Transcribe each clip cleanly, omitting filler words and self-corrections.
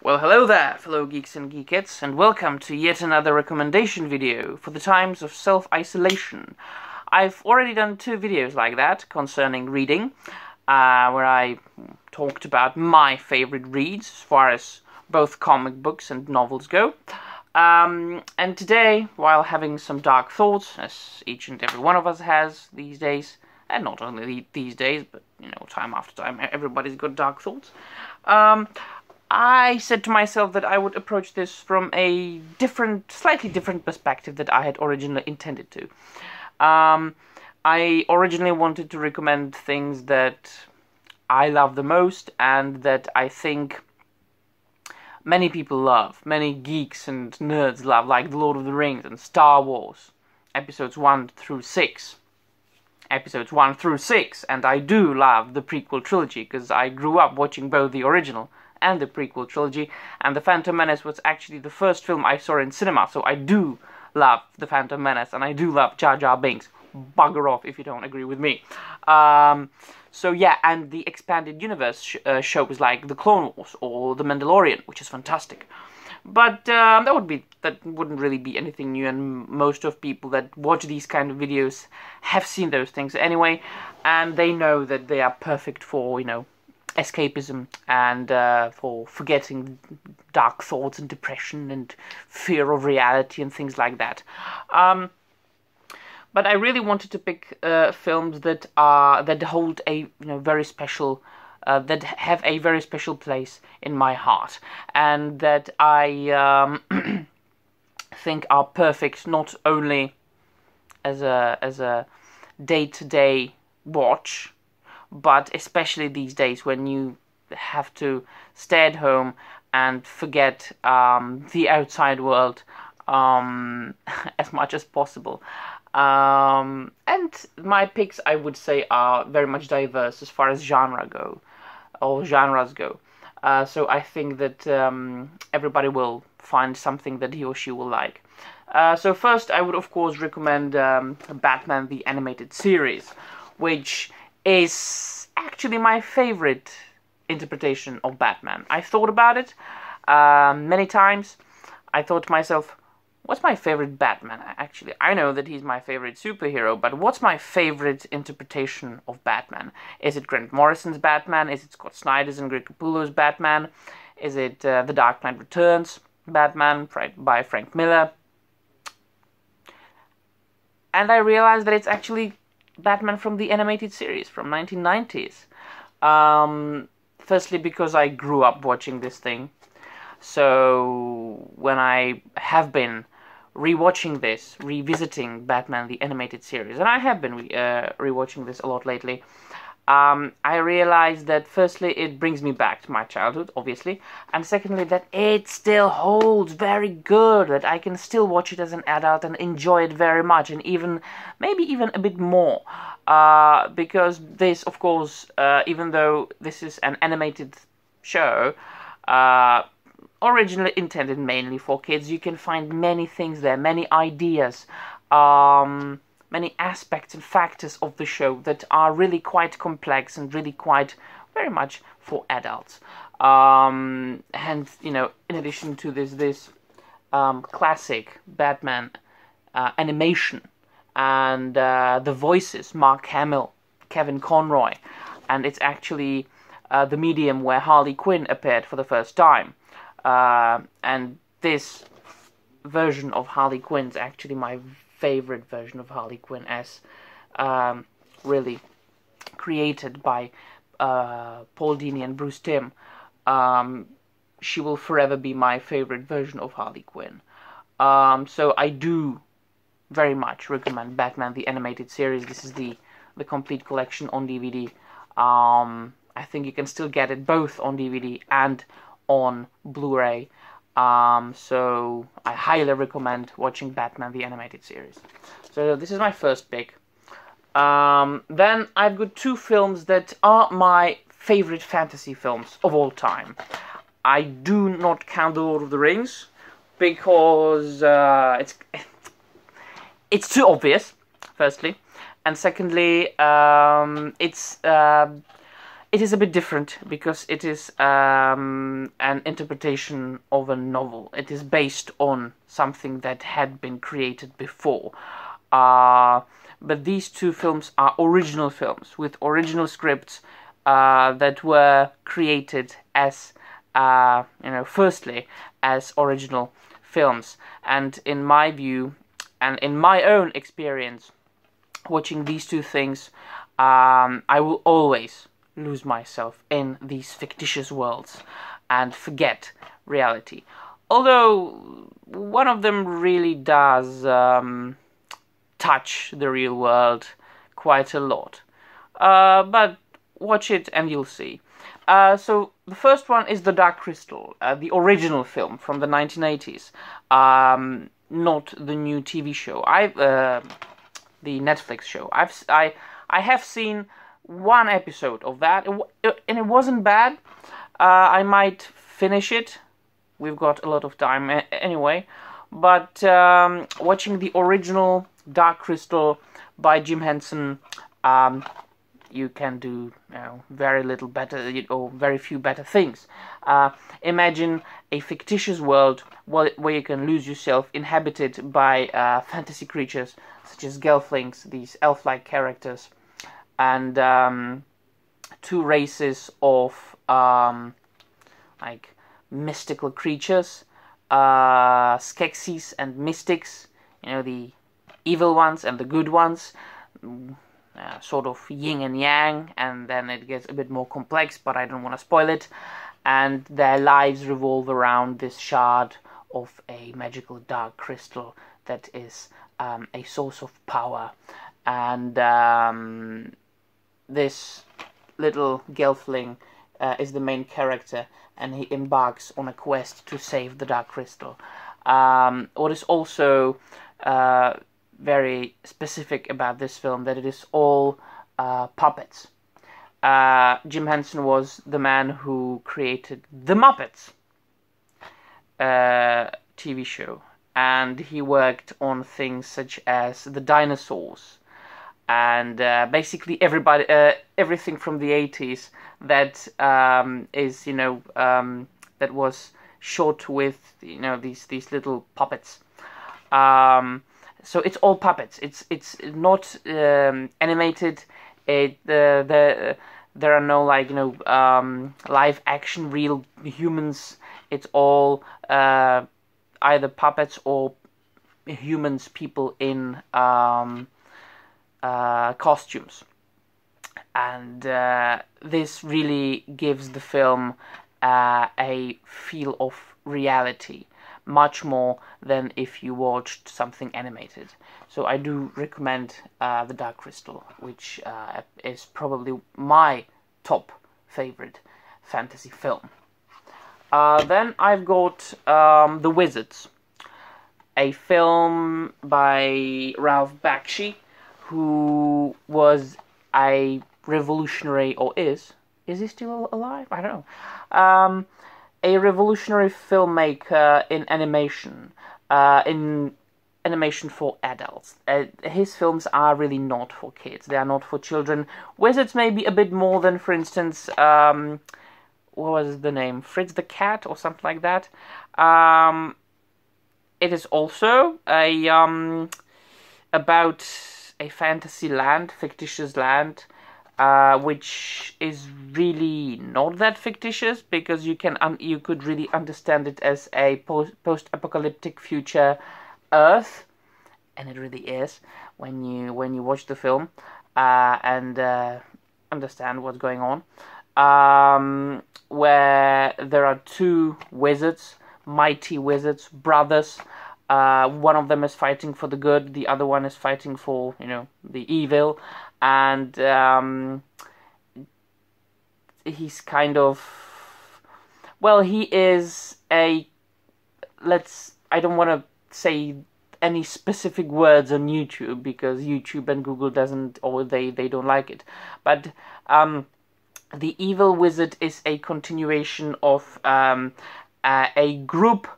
Well, hello there, fellow geeks and geekettes, and welcome to yet another recommendation video for the times of self-isolation. I've already done 2 videos like that concerning reading, where I talked about my favorite reads as far as both comic books and novels go. And today, while having some dark thoughts, as each and every one of us has these days, and not only these days, but, you know, time after time, everybody's got dark thoughts, I said to myself that I would approach this from a slightly different perspective that I had originally intended to. I originally wanted to recommend things that I love the most and that I think many people love, many geeks and nerds love, like The Lord of the Rings and Star Wars, episodes 1 through 6. Episodes 1 through 6, and I do love the prequel trilogy, because I grew up watching both the original and the prequel trilogy, and The Phantom Menace was actually the first film I saw in cinema, so I do love The Phantom Menace, and I do love Jar Jar Binks. Bugger off if you don't agree with me. So yeah, and the expanded universe shows like The Clone Wars or The Mandalorian, which is fantastic. But that wouldn't really be anything new, and most of people that watch these kind of videos have seen those things anyway, and they know that they are perfect for, you know, escapism and for forgetting dark thoughts and depression and fear of reality and things like that. But I really wanted to pick films that hold a very special. That have a very special place in my heart, and that I think are perfect not only as a day-to-day watch, but especially these days when you have to stay at home and forget the outside world as much as possible. And my picks, I would say, are very much diverse as far as genres go. So I think that everybody will find something that he or she will like. So first, I would of course recommend Batman the Animated Series, which is actually my favorite interpretation of Batman. I thought about it many times. I thought to myself, what's my favorite Batman? Actually, I know that he's my favorite superhero, but what's my favorite interpretation of Batman? Is it Grant Morrison's Batman? Is it Scott Snyder's and Greg Capullo's Batman? Is it The Dark Knight Returns Batman by Frank Miller? And I realized that it's actually Batman from the animated series from 1990s. Firstly, because I grew up watching this thing. So when I have been revisiting Batman the Animated Series, and I have been rewatching this a lot lately, I realized that firstly it brings me back to my childhood, obviously, and secondly that it still holds very good, that I can still watch it as an adult and enjoy it very much, and maybe even a bit more, because this, of course, even though this is an animated show, originally intended mainly for kids, you can find many things there, many ideas, many aspects and factors of the show that are really quite complex and really quite very much for adults. And, you know, in addition to this classic Batman animation and the voices, Mark Hamill, Kevin Conroy, and it's actually the medium where Harley Quinn appeared for the first time. And this version of Harley Quinn is actually my favorite version of Harley Quinn, as really created by Paul Dini and Bruce Timm. She will forever be my favorite version of Harley Quinn. So I do very much recommend Batman the Animated Series. This is the complete collection on DVD. I think you can still get it both on DVD and on Blu-ray, so I highly recommend watching Batman the Animated Series. So this is my first pick. Then I've got 2 films that are my favorite fantasy films of all time. I do not count The Lord of the Rings, because it's too obvious, firstly, and secondly, It is a bit different because it is an interpretation of a novel. It is based on something that had been created before. But these two films are original films with original scripts that were created as, firstly as original films. And in my view, and in my own experience, watching these two things, I will always lose myself in these fictitious worlds and forget reality. Although one of them really does touch the real world quite a lot. But watch it and you'll see. So the first one is The Dark Crystal, the original film from the 1980s, not the new TV show. The Netflix show. I have seen one episode of that, and it wasn't bad. I might finish it. We've got a lot of time anyway. But watching the original Dark Crystal by Jim Henson, you can do very little better, or very few better things. Imagine a fictitious world where you can lose yourself, inhabited by fantasy creatures such as gelflings, these elf-like characters, and two races of like mystical creatures, Skeksis and Mystics, the evil ones and the good ones, sort of yin and yang, and then it gets a bit more complex, but I don't want to spoil it. And their lives revolve around this shard of a magical dark crystal that is a source of power. And this little gelfling is the main character, and he embarks on a quest to save the dark crystal. What is also very specific about this film, that it is all puppets. Jim Henson was the man who created The Muppets TV show, and he worked on things such as the dinosaurs, and basically everything from the 80s that is that was shot with these little puppets. So it's all puppets. It's not animated. There are no live action real humans. It's all either puppets or humans, people in costumes, and this really gives the film a feel of reality, much more than if you watched something animated. So I do recommend The Dark Crystal, which is probably my top favorite fantasy film. Then I've got The Wizards, a film by Ralph Bakshi, who was a revolutionary, or is he still alive? I don't know. A revolutionary filmmaker in animation for adults. His films are really not for kids. They are not for children. Wizards maybe a bit more than, for instance, what was the name? Fritz the Cat or something like that. It is also about a fantasy land, fictitious land, which is really not that fictitious, because you could really understand it as a post-apocalyptic future Earth, and it really is when you watch the film and understand what's going on. Where there are two wizards, mighty wizards, brothers. One of them is fighting for the good, the other one is fighting for the evil. And he's kind of, he is I don't want to say any specific words on YouTube, because YouTube and Google they don't like it. But the evil wizard is a continuation of a group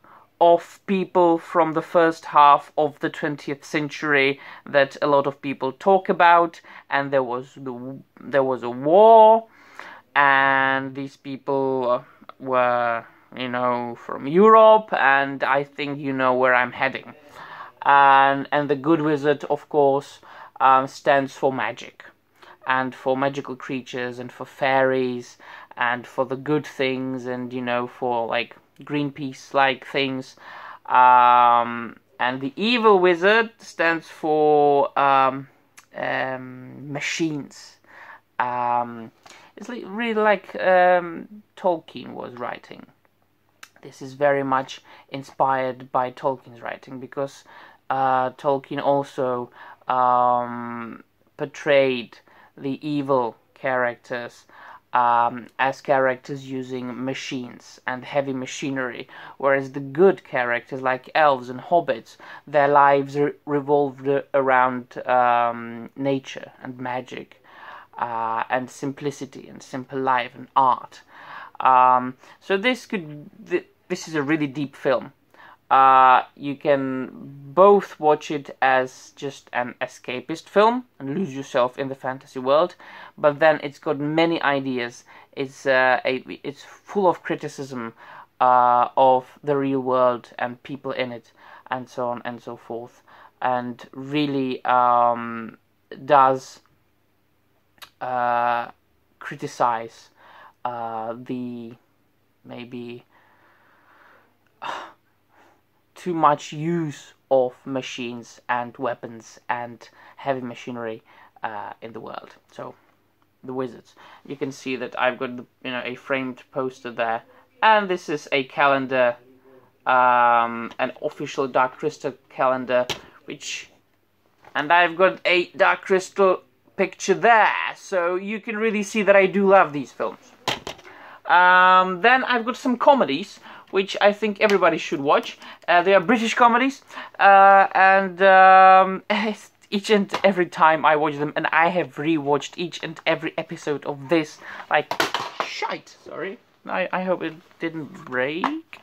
of people from the first half of the 20th century that a lot of people talk about, and there was a war, and these people were, you know, from Europe, and I think you know where I'm heading. And the good wizard, of course, stands for magic, and for magical creatures, and for fairies, and for the good things, and, you know, for like Greenpeace-like things. And the evil wizard stands for machines. It's really like Tolkien was writing. This is very much inspired by Tolkien's writing, because Tolkien also portrayed the evil characters as characters using machines and heavy machinery, whereas the good characters like elves and hobbits, their lives revolved around nature and magic and simplicity and simple life and art. So this is a really deep film. You can both watch it as just an escapist film and lose yourself in the fantasy world, but then it's got many ideas. It's full of criticism of the real world and people in it, and so on and so forth, and really does criticize the maybe too much use of machines and weapons and heavy machinery in the world. So, the wizards. You can see that I've got a framed poster there, and this is a calendar, an official Dark Crystal calendar, and I've got a Dark Crystal picture there, so you can really see that I do love these films. Then I've got some comedies, which I think everybody should watch. They are British comedies, and each and every time I watch them, and I have rewatched each and every episode of this, like, shite, sorry, I hope it didn't break.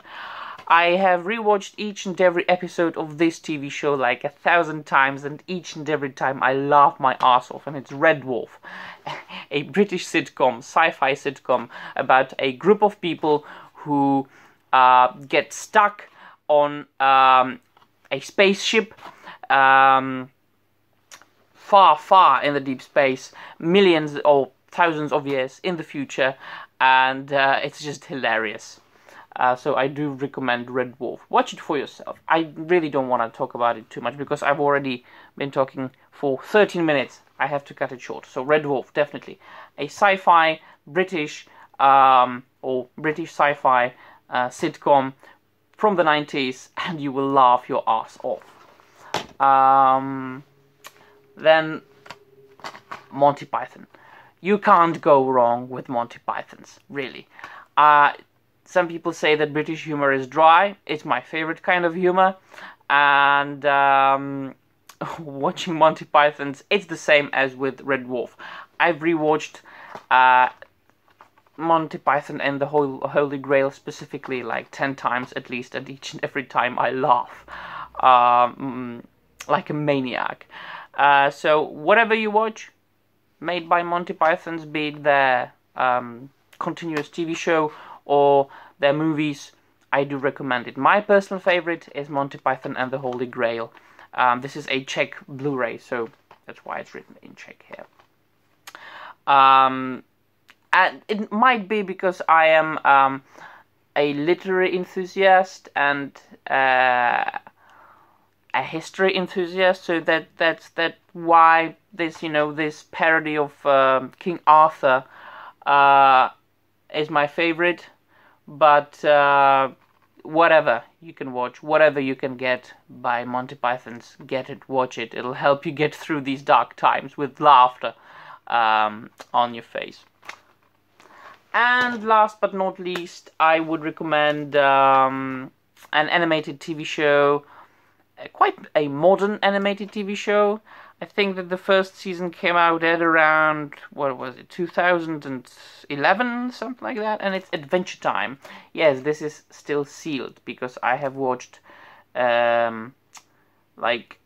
I have rewatched each and every episode of this TV show like 1,000 times, and each and every time I laugh my ass off, and it's Red Dwarf, a British sitcom, sci-fi sitcom, about a group of people who get stuck on a spaceship far, far in the deep space, millions or thousands of years in the future, and it's just hilarious. So I do recommend Red Dwarf. Watch it for yourself. I really don't want to talk about it too much, because I've already been talking for 13 minutes. I have to cut it short. So Red Dwarf, definitely. A sci-fi, British, or British sci-fi sitcom from the 90s, and you will laugh your ass off. Then Monty Python. You can't go wrong with Monty Pythons, really. Some people say that British humor is dry. It's my favorite kind of humor. And watching Monty Pythons, it's the same as with Red Dwarf. I've rewatched Monty Python and the Holy Grail specifically like 10 times at least, and each and every time I laugh like a maniac. So whatever you watch made by Monty Pythons, be it their continuous TV show or their movies, I do recommend it. My personal favorite is Monty Python and the Holy Grail. This is a Czech Blu-ray, so that's why it's written in Czech here. And it might be because I am a literary enthusiast and a history enthusiast, so that's why this this parody of King Arthur is my favorite. But whatever you can watch, whatever you can get by Monty Pythons, get it, watch it. It'll help you get through these dark times with laughter on your face. And last but not least, I would recommend an animated TV show, quite a modern animated TV show. I think that the first season came out at around, what was it, 2011, something like that, and it's Adventure Time. Yes, this is still sealed, because I have watched like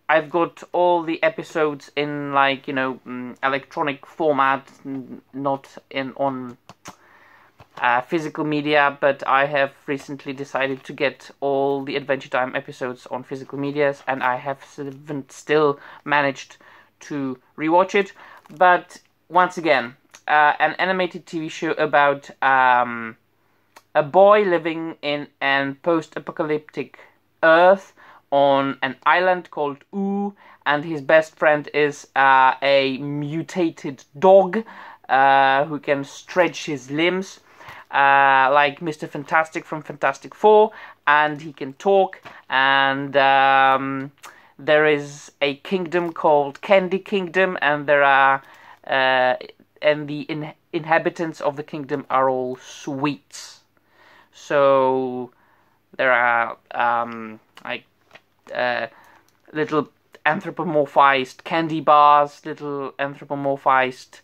I've got all the episodes in, like, you know, electronic format, not on physical media, but I have recently decided to get all the Adventure Time episodes on physical medias, and I haven't still managed to rewatch it. But once again, an animated TV show about a boy living in an post-apocalyptic Earth on an island called Ooh, and his best friend is a mutated dog who can stretch his limbs, like Mr. Fantastic from Fantastic Four, and he can talk, and there is a kingdom called Candy Kingdom, and there are and the inhabitants of the kingdom are all sweets. So there are like little anthropomorphized candy bars, little anthropomorphized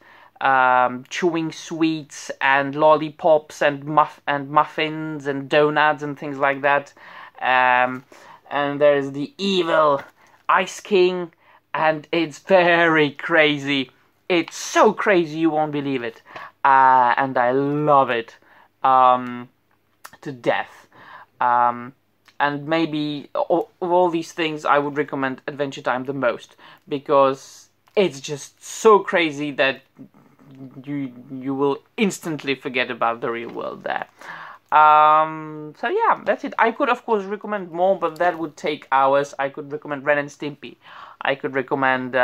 chewing sweets and lollipops and muffins and donuts and things like that. And there's the evil Ice King, and it's very crazy. It's so crazy you won't believe it. And I love it to death. And maybe of all these things, I would recommend Adventure Time the most, because it's just so crazy that you will instantly forget about the real world there. So yeah, that's it. I could of course recommend more, but that would take hours. I could recommend Ren and Stimpy. I could recommend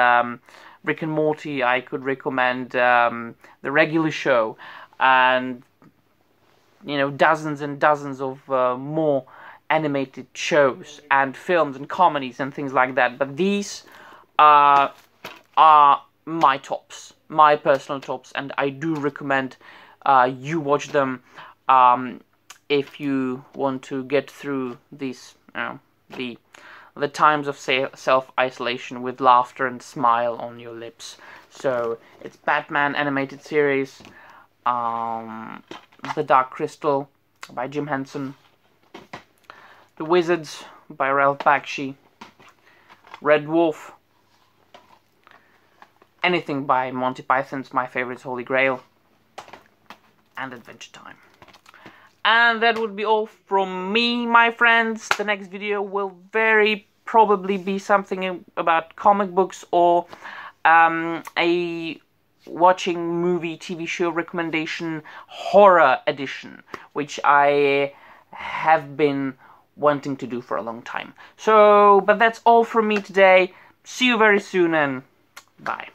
Rick and Morty. I could recommend the regular show, and you know, dozens and dozens of more animated shows and films and comedies and things like that. But these are my tops, my personal tops, and I do recommend you watch them if you want to get through these, the times of self-isolation with laughter and smile on your lips. So it's Batman animated series, The Dark Crystal by Jim Henson, The Wizards by Ralph Bakshi, Red Dwarf, anything by Monty Python's My Favorite Holy Grail, and Adventure Time. And that would be all from me, my friends. The next video will very probably be something about comic books, or a watching movie TV show recommendation horror edition, which I have been wanting to do for a long time. So, but that's all from me today. See you very soon, and bye.